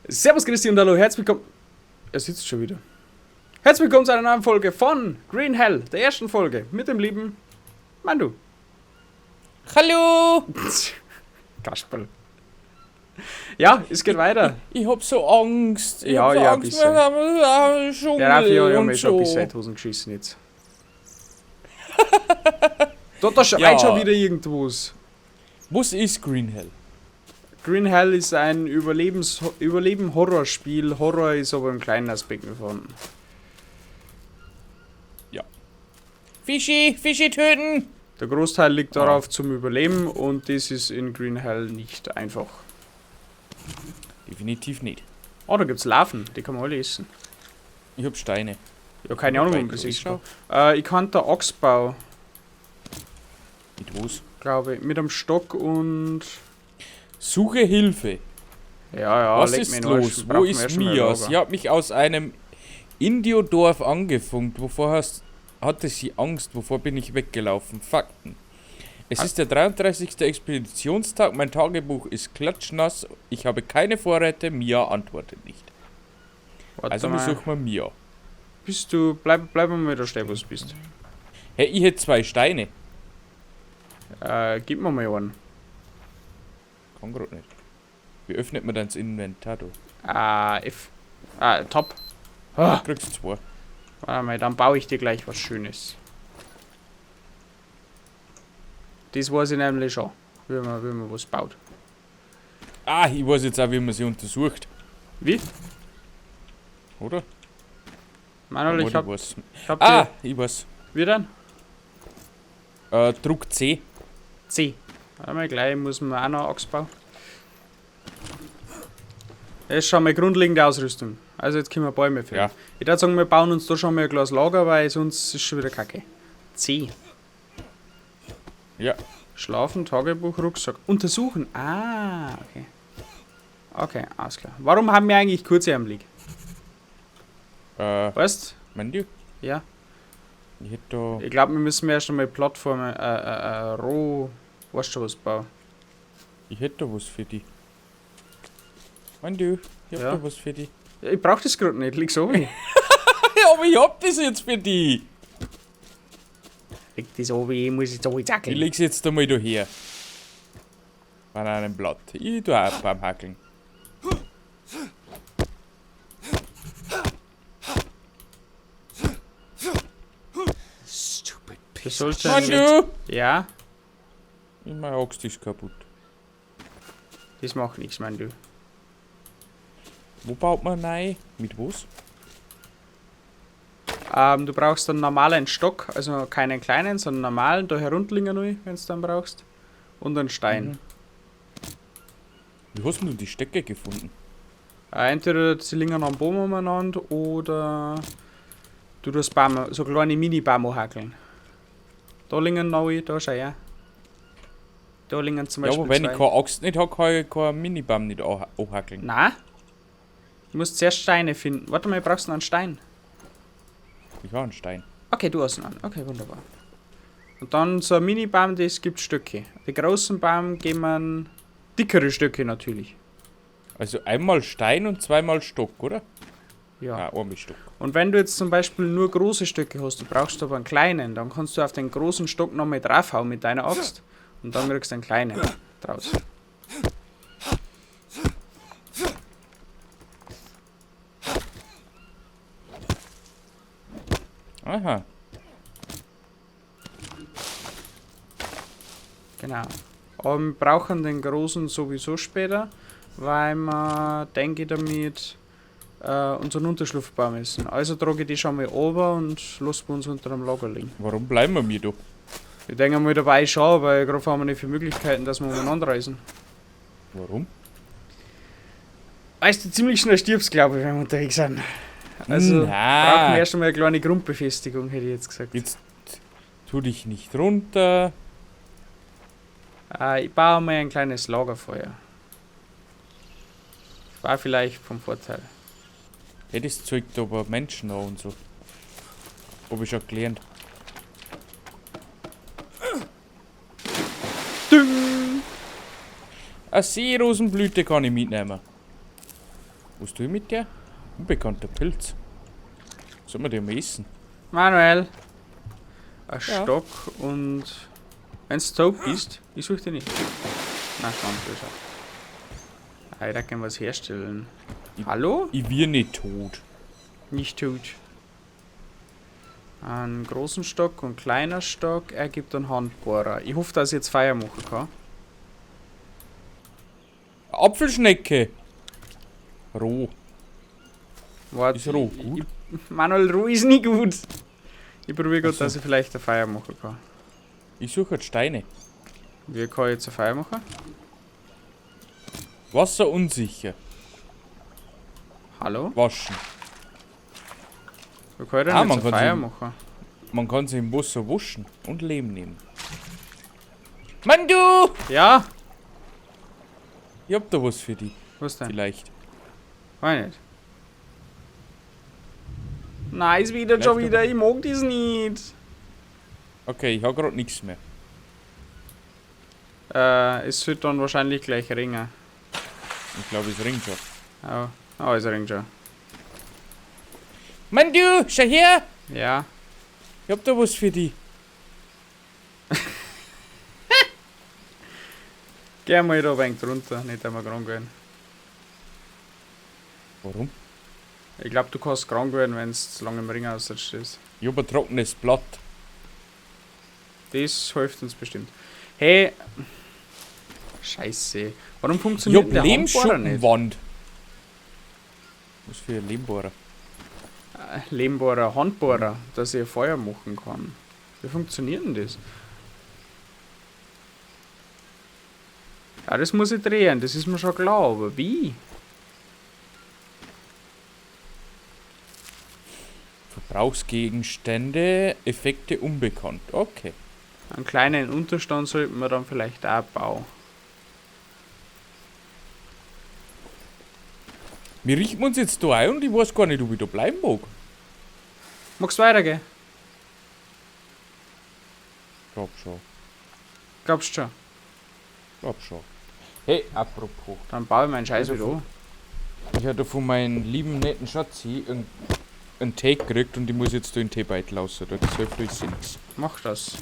Servus Christi und hallo, herzlich willkommen. Er sitzt schon wieder. Herzlich willkommen zu einer neuen Folge von Green Hell, der ersten Folge mit dem lieben Mandu. Hallo! Kasperl. Ja, es geht weiter. Ich hab so Angst. Ich Ja, hab so ja, Angst, bisschen. wir haben Dschungel Der Raffi hat und mir schon ein bisschen so. in die Hosen geschissen jetzt. Da schreit Ja. schon wieder irgendwas. Was ist Green Hell? Green Hell ist ein Überleben-Horrorspiel. Horror ist aber im kleinen Aspekt vorhanden. Fischi töten! Der Großteil liegt darauf zum Überleben und das ist in Green Hell nicht einfach. Definitiv nicht. Oh, da gibt's Larven, die kann man alle essen. Ich hab Steine. Ja, keine Ahnung, warum das ist. Ich kann da Ochsbau, Mit was? glaube ich, mit einem Stock und... Suche Hilfe. Ja, Was leg ist mich in den Arsch. los? Brauchen Wo wir ist erst mal ein Mia? Lager. Sie hat mich aus einem Indiodorf angefunkt. Hatte sie Angst? Wovor bin ich weggelaufen? Fakten. Es ist der 33. Expeditionstag. Mein Tagebuch ist klatschnass. Ich habe keine Vorräte. Mia antwortet nicht. Warte Also mal. besuchen wir Mia. Bist du... Bleib mal da stehen, wo du bist. Hey, ich hätte 2 Steine. Gib mir mal einen. Kann grad nicht. Wie öffnet man dann das Inventar? Du F. Top. Ah, kriegst 2. warte mal, dann baue ich dir gleich was Schönes. Das weiß ich nämlich schon, wie man was baut. Ah, ich weiß jetzt auch, wie man sie untersucht. Wie? Oder? Manuel, ich hab was. dir... Ich weiß. Wie denn? Druck C. C. Warte mal, gleich muss man auch noch Ochsbau. Das ist schon mal grundlegende Ausrüstung. Also jetzt können wir Bäume fällen. Ja. Ich würde sagen, wir bauen uns da schon mal ein Glas Lager, weil sonst ist schon wieder kacke. C. Ja. Schlafen, Tagebuch, Rucksack. Untersuchen. Okay. Okay, alles klar. Warum haben wir eigentlich Kurzärmelig? Weißt Mein du? Ja. Ich hätte da. Ich glaube, wir müssen erst einmal Plattformen, weißt du was bauen. Ich hätte da was für die. Mein du? Ich hab Ja. da was für die. Ja, ich brauch das gerade nicht, leg so hin. Ja, aber ich hab das jetzt für die. Leg das oben, ich muss jetzt auch Ich zackeln. leg's jetzt einmal da her. An einem Blatt. Ich tu auch beim Hackeln. Stupid Das sollte Mein nicht... du? Ja, Mein Axt ist kaputt. das macht nichts, mein du. Wo baut man rein? Mit was? Du brauchst einen normalen Stock, also keinen kleinen, sondern einen normalen, da herunterliegen neu, wenn du dann brauchst. Und einen Stein. Mhm. Wie hast du die Stecke gefunden? Entweder sie liegen am Baum umeinander oder du tust Baum, so kleine Mini-Bäume hackeln. Da liegen neue, da schau her. Da liegen zum Ja, Beispiel aber wenn ich zwei. keine Axt nicht habe, kann ich keinen Minibam nicht anhackeln. Nein. Du musst zuerst Steine finden. Warte mal, brauchst du noch einen Stein? Ich habe einen Stein. Okay, du hast einen. Okay, wunderbar. Und dann so ein Mini-Baum, das gibt Stöcke. Die großen Baum geben dickere Stöcke natürlich. Also einmal Stein und zweimal Stock, oder? Ja. Einmal Stock. Und wenn du jetzt zum Beispiel nur große Stöcke hast, du brauchst aber einen kleinen, dann kannst du auf den großen Stock nochmal draufhauen mit deiner Axt und dann kriegst du einen kleinen draus. Aha. Genau. Aber wir brauchen den großen sowieso später, weil wir, denke ich, damit unseren Unterschlupf bauen müssen. Also trage ich die schon mal runter und lassen wir uns unter dem Lager liegen. Warum bleiben wir mir da? Ich denke mal dabei schon, weil gerade haben wir nicht viele Möglichkeiten, dass wir umeinander reisen. Warum? Weißt du, ziemlich schnell stirbst, glaube ich, wenn wir unterwegs sind. Also brauchen wir Na, erst einmal eine kleine Grundbefestigung, hätte ich jetzt gesagt. jetzt tu dich nicht runter. Ich baue mal ein kleines Lagerfeuer. War vielleicht vom Vorteil. Ja, das zeigt aber Menschen an und so. Hab ich schon gelernt. Ding! Eine Seerosenblüte kann ich mitnehmen. Was tue ich mit der? Unbekannter Pilz. Soll man den mal essen? Manuel. Ein Ja. Stock und... Wenn's tot bist, ich such den nicht. Na, ganz böse. Da können wir was herstellen. Hallo? Ich wir nicht tot. Nicht tot. Einen großen Stock und kleiner Stock ergibt einen Handbohrer. Ich hoffe, dass ich jetzt Feuer machen kann. Apfelschnecke. Roh. Warte, Ist roh gut? Manuel, roh ist nie gut. Ich probiere gerade, dass ich vielleicht ein Feuer machen kann. Ich suche halt Steine. Wie kann ich jetzt ein Feuer machen? Wasser unsicher. Hallo? Waschen. Wie kann ich denn Ah, jetzt man ein kann Feuer sie- machen? Man kann sie im Wasser waschen und Lehm nehmen. Mann, du! Ja? Ich hab da was für dich. Was denn? Vielleicht. Weiß nicht. Nein, ist wieder schon wieder. Ich mag das nicht. Okay, ich hab grad nichts mehr. Es wird dann wahrscheinlich gleich ringen. Ich glaube, es ringt schon. Oh, es ringt schon. Mann, du! Schau her! Ja. Ich hab da was für dich. Geh mal da ein wenig runter, nicht einmal krank werden. Warum? Ich glaube, du kannst krank werden, wenn es zu lange im Ring ausstehst. Ich hab ein trockenes Blatt. Das hilft uns bestimmt. Hey. Scheiße. Warum Ich funktioniert hab der Handbohrer nicht? Lehmschuppenwand. Was für ein Lehmbohrer? Lehmbohrer, Handbohrer, dass ich ein Feuer machen kann. Wie funktioniert denn das? Ja, das muss ich drehen, das ist mir schon klar, aber wie? Verbrauchsgegenstände, Effekte unbekannt. Okay. Einen kleinen Unterstand sollten wir dann vielleicht auch bauen. Wir richten uns jetzt da ein und ich weiß gar nicht, ob ich da bleiben mag. Magst du weitergehen? Glaub schon. Glaubst du schon? Glaub schon. Hey, apropos. Dann baue ich meinen Scheiß Also wieder an. Ich hatte von meinem lieben netten Schatzi einen Tee gekriegt und ich muss jetzt da in den Teebeutel raus. Das hilft euch nichts. Mach das.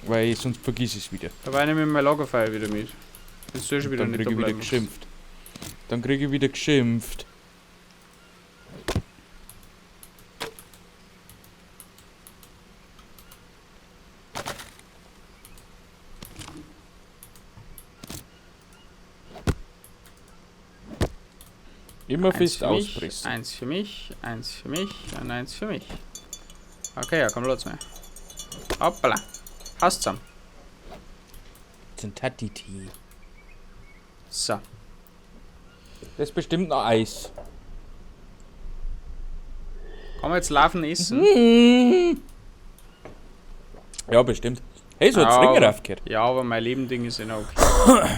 Weil sonst vergiss ich es wieder. Dabei nehme ich mein Lagerfeuer wieder mit. Jetzt soll ich wieder Dann nicht kriege da ich wieder bleiben. geschimpft. Dann kriege ich wieder geschimpft. Immer Eins fest für mich, auspressen. eins für mich, eins für mich und eins für mich. Okay, ja, komm, los mehr. Hoppala. Passt zusammen. Tati-Tee. So. Das ist bestimmt noch Eis. Kann man jetzt Larven essen? Ja, bestimmt. Hey, so hat's Ja, Ringer aber- aufgehört. Ja, aber mein Lebending ist ja noch okay.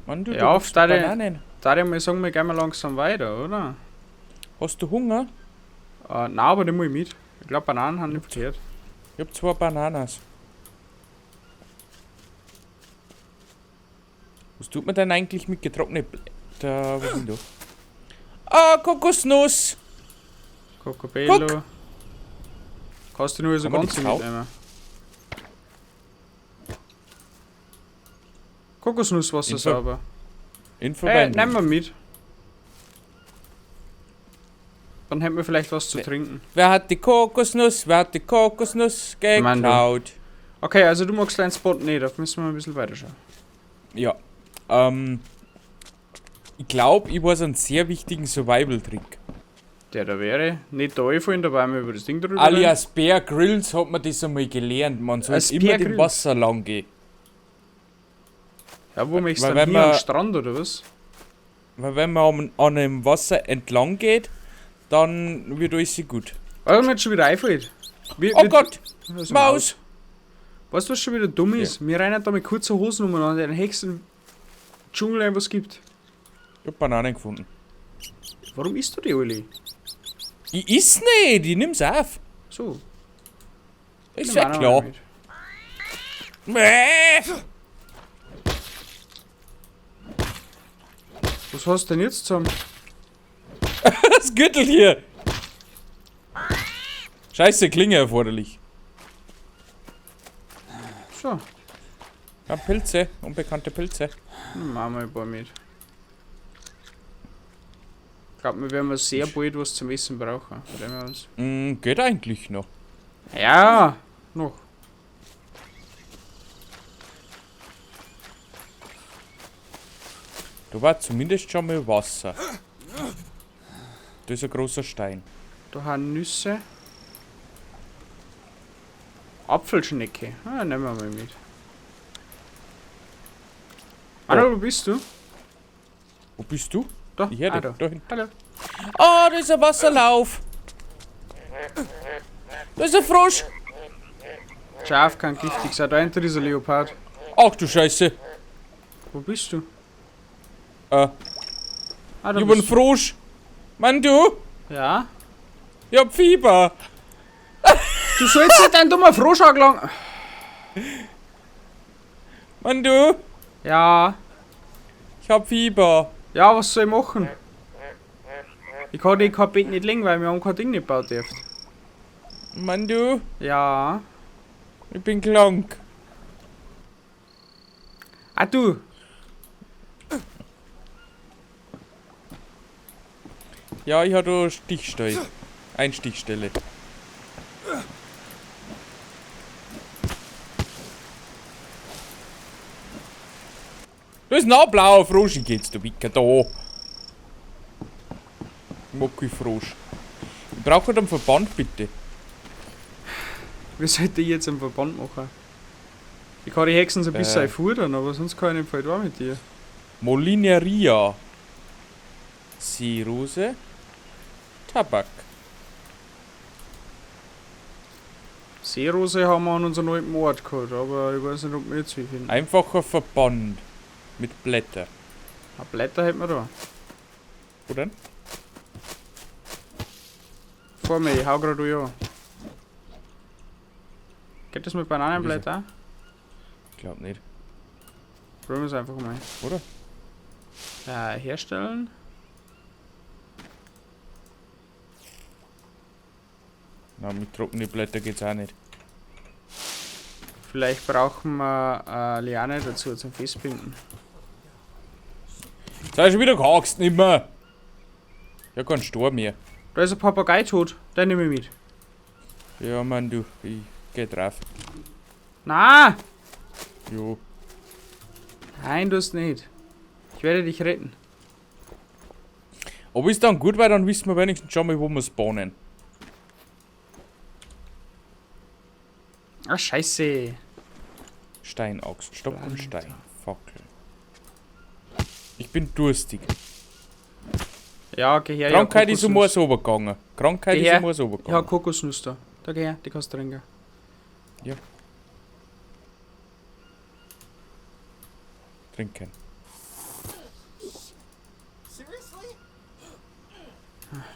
Mann, du, Ja, du auf gibst deine- Bananen. Da mal sagen wir gehen wir langsam weiter, oder? Hast du Hunger? Nein, aber den muss ich mit. Ich glaube, Bananen haben nicht verkehrt. Ich hab 2 Bananas. Was tut man denn eigentlich mit getrockneten Blätter? Was sind da? Ah, Kokosnuss! Cocobello. Kannst du nur so Kann man die ganz kaufen? mitnehmen. Kokosnusswasser Info- sauber. In Hey, Verwendung. nehmen wir mit. Dann hätten wir vielleicht was zu Ne. trinken. Wer hat die Kokosnuss? Wer hat die Kokosnuss Mann, du. geklaut? Okay, also du magst deinen Spot nicht, da müssen wir mal ein bisschen weiterschauen. Ja. Ich glaube, ich weiß einen sehr wichtigen Survival-Trick. Der da wäre nicht da einfallen, da waren wir über das Ding drüber. Alias Bear Grylls hat man das einmal gelernt. Man soll Als immer Bear dem Grylls? Wasser lang gehen. Ja, wo möchtest du weil dann wenn hier am man- Strand oder was? Weil wenn man an einem Wasser entlang geht, dann wird alles gut. Weil mir jetzt schon wieder einfällt. Oh Gott! Das ist eine Maus! Weißt du, was schon wieder dumm ist? Wir rennen da mit kurzer Hosen umeinander, den höchsten Dschungel, ein, was gibt. Ich hab Bananen gefunden. Warum isst du die alle? Ich iss nicht, ich nimm's auf. So. Ist nimm ja auch noch klar. mit. Was hast du denn jetzt zum? Das Gürtel hier! Scheiße, Klinge erforderlich. So, Ja, Pilze, unbekannte Pilze. machen wir ein paar mit. Ich glaube, wir werden sehr bald was zum Essen brauchen. Wenn wir uns Geht eigentlich noch. ja, noch. Da war zumindest schon mal Wasser. Da ist ein großer Stein. Da haben Nüsse. Apfelschnecke. Ah, nehmen wir mal mit. Hallo, wo bist du? Wo bist du? Da, Ich höre dich. da. Da hinten. Hallo. Oh, da ist ein Wasserlauf. Da ist ein Frosch. Schaf kann giftig sein. Da hinter dieser Leopard. Ach du Scheiße. Wo bist du? Ah, Ah, da ich hab einen bist du. Frosch. Mann, du? Ja? Ich hab Fieber. Du sollst nicht dein dummer Frosch angelangen. Mann, du? Ja. Ich hab Fieber. Ja, was soll ich machen? Ich kann die kein Bett nicht legen, weil wir haben kein Ding nicht gebaut dürfen. Mann, du? Ja. Ich bin krank. Ah, du. Ja, ich hatte Stichstelle. Einstichstelle. Da ist ein blauer Frosch, ich geh jetzt da weg, da. Mocki Frosch. Ich brauche halt einen Verband, bitte. Wie sollte ich jetzt einen Verband machen? Ich kann die Hexen so ein bisschen fordern, aber sonst kann ich nicht viel da mit dir. Molineria. Seerose. Tabak. Seerose haben wir an unserem alten Ort gehabt, aber ich weiß nicht, ob wir jetzt viel finden. Einfacher Verband. Mit Blätter. Ein Blätter hätten wir da. Wo denn? Vor mir, ich hau grad an. Geht das mit Bananenblätter? Ich glaub nicht. Probieren wir es einfach mal. Oder? Herstellen. Na, mit trockenen Blättern geht's auch nicht. Vielleicht brauchen wir Liane dazu zum Festbinden. Sei schon wieder gehakst, nicht mehr. Ja, kein Stor mehr. Da ist ein Papagei tot, den nehme ich mit. Ja, Mann, du, ich geh drauf. Na, Jo. nein, du hast nicht. Ich werde dich retten. Aber ist dann gut, weil dann wissen wir wenigstens schon mal, wo wir spawnen. Ach, scheiße. Steinaxt, Stock und Stein, Fackel. Ich bin durstig. Ja, geh her. Krankheit ja, ist um Moos runtergegangen. Krankheit Geh ist her. um Moos Ja, runtergegangen. Kokosnuss da. Da geh her, die kannst du trinken. Trinken.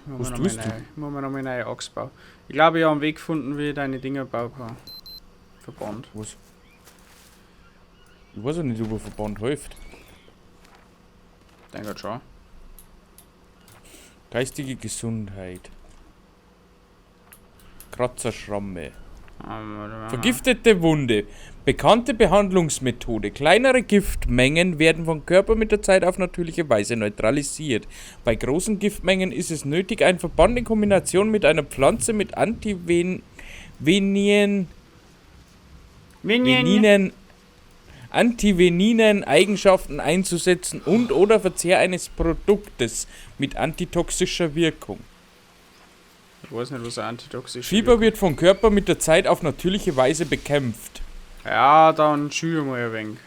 Was tust du? Muss man noch mal eine neue Axt bauen. Ich glaube, ich habe einen Weg gefunden, wie ich deine Dinger bauen kann. Verband. Was? Ich weiß auch nicht, ob er Verband hilft. Denke schon. Geistige Gesundheit. Kratzerschramme. Vergiftete Wunde. Bekannte Behandlungsmethode. Kleinere Giftmengen werden vom Körper mit der Zeit auf natürliche Weise neutralisiert. Bei großen Giftmengen ist es nötig, einen Verband in Kombination mit einer Pflanze mit antiveninen Eigenschaften einzusetzen und oder Verzehr eines Produktes mit antitoxischer Wirkung. Ich weiß nicht, was ein antitoxisch Fieber wird vom Körper mit der Zeit auf natürliche Weise bekämpft. Ja, dann schüre mal ein wenig.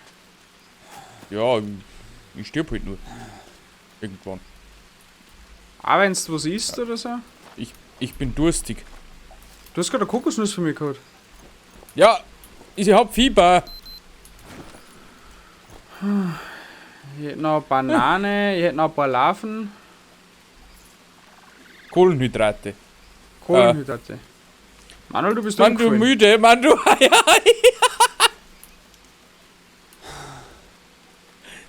Ja, ich stirb halt nur. Irgendwann. Auch wenn du was isst oder so? Ich bin durstig. Du hast gerade eine Kokosnuss für mich gehabt. Ja, ich hab Fieber. Ich hätte noch eine Banane, ich hätte noch ein paar Larven. Kohlenhydrate. Kohlenhydrate. Manuel, du bist Mann, du umgefallen. müde, Mann, du.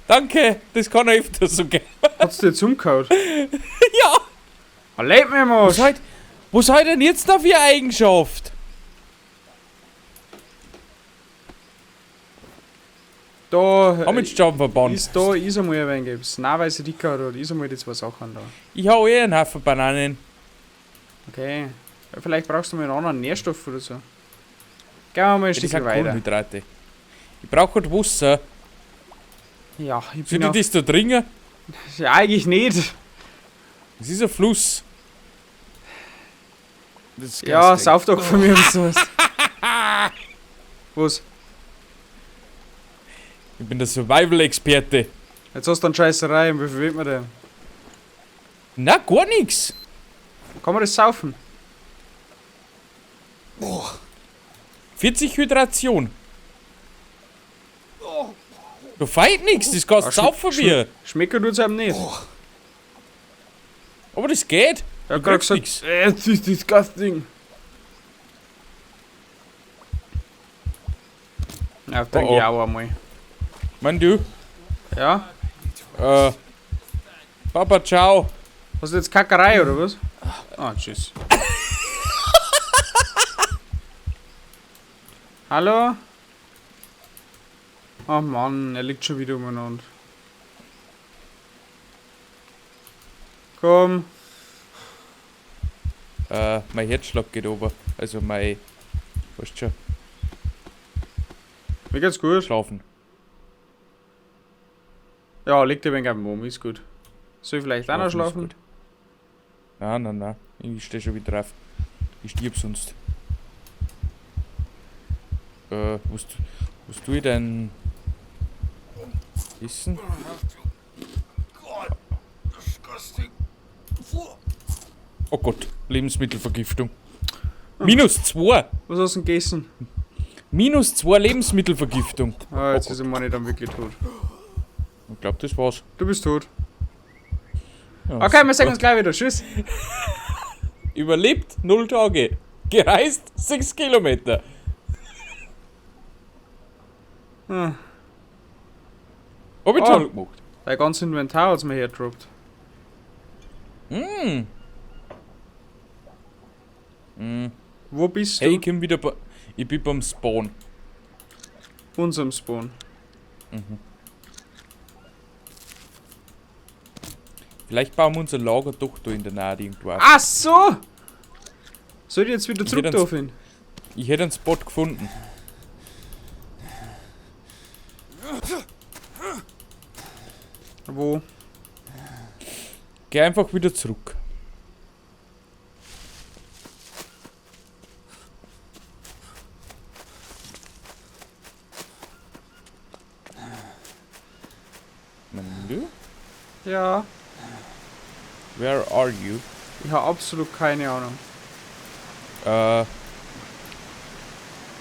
Danke, das kann er öfter so gehen. Hat's dir jetzt umgehauen? Ja! Erlebt mir mal! Was seid denn jetzt da für Eigenschaft? Da Amitschabenverband. ist da einmal ein wenig etwas. Nein, weil sie dicker hat, ist einmal die zwei Sachen da. Ich hau einen Haufen Bananen. Okay. Ja, vielleicht brauchst du mal einen anderen Nährstoff oder so. Gehen wir mal ein Das Stück sind weiter. Kohlenhydrate. Ich brauche halt Wasser. Ja, ich Soll bin ich auf, das da trinken? ja, eigentlich nicht. Das ist ein Fluss. Das ist Ja, ganz sauf doch von mir und sowas. Was? Ich bin der Survival-Experte. Jetzt hast du einen Scheißerei. Wie viel will man denn? Na, gar nix. Kann man das saufen? 40 Hydration. Du feit nix, das kannst du saufen wie. Schmecken tut's einem nicht. Aber das geht. Er hat Du gerade kriegst gesagt, nix. it's is disgusting. Ja, dann Oh, oh. geh auch einmal. Mann, du. Ja? Papa, ciao. Hast du jetzt Kackerei oder was? Ah, tschüss. Hallo? Oh Mann, er liegt schon wieder umeinander. Komm. Mein Herzschlag geht ober. Also mein. Weißt schon, Mir geht's gut. schlafen. Ja, liegt ein wenig am Baum, ist gut. Soll ich vielleicht auch noch Schlafen ist schlafen? Nein. Ich steh schon wieder drauf. Ich stirb sonst. Was tue ich denn? Essen? Oh Gott, Lebensmittelvergiftung. -2. Was hast du denn gegessen? -2 Lebensmittelvergiftung. Ah, jetzt Oh ist er mal nicht dann wirklich tot. Ich glaube, das war's. Du bist tot. Ja, Okay, wir sehen super. uns gleich wieder. Tschüss. Überlebt 0 Tage. Gereist 6 Kilometer. Ah, Hab ich Oh. schon gemacht. dein ganzes Inventar hat's mir herdroppt. Wo bist du? Hey, ich komm wieder ich bin beim Spawn. Unserem Spawn. Vielleicht bauen wir unser Lager doch da in der Nähe irgendwo auf. Ach so! Soll ich jetzt wieder Ich zurück hätte da einen- finden? Ich hätte einen Spot gefunden. Wo? Geh einfach wieder zurück. Menü? Ja, Where are you? ich habe absolut keine Ahnung.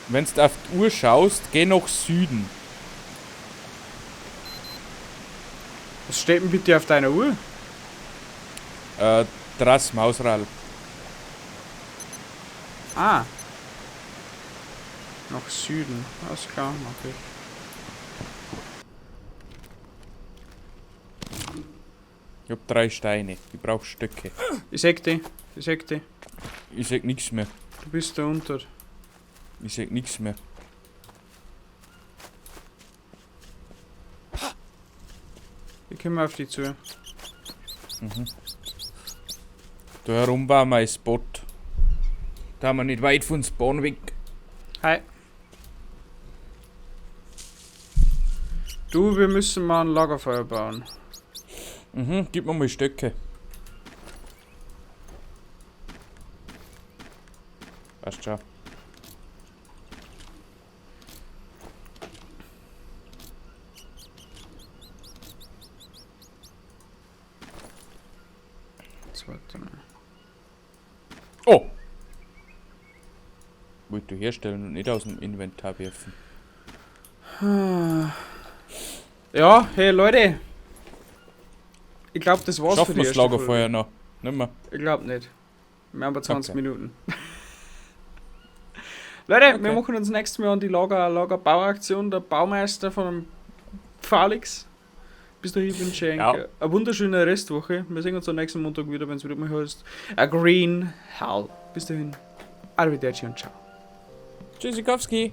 Wenn du auf die Uhr schaust, geh nach Süden. Was steht denn bitte auf deiner Uhr? Drass Mausrall. Ah. Nach Süden. Alles klar, mach ich. Ich hab 3 Steine. Ich brauch Stöcke. Ich sag dich. Ich sag dich. Ich sag nichts mehr. Du bist da unter. Ich sag nichts mehr. Ich komme auf dich zu. Da herum war mein Spot. Da haben wir nicht weit von Spawn weg. Hi. Du, wir müssen mal ein Lagerfeuer bauen. Gib mir mal Stöcke. Passt schon. Jetzt warte mal. Oh! Wollte du herstellen und nicht aus dem Inventar werfen. Ja, hey Leute. Ich glaube, das war's für Schaffen die wir das erste Lagerfeuer noch? Nimmer. Folge. Ich glaube nicht. Wir haben aber 20 Okay. Minuten. Leute, wir Okay. machen uns nächstes Mal an die Lagerbauaktion. Der Baumeister von dem Felix Bis dahin wünsche ich Ja. eine wunderschöne Restwoche. Wir sehen uns am nächsten Montag wieder, wenn es wieder mal heißt. A Green Hell. Bis dahin. Arrivederci und ciao. Tschüssikowski.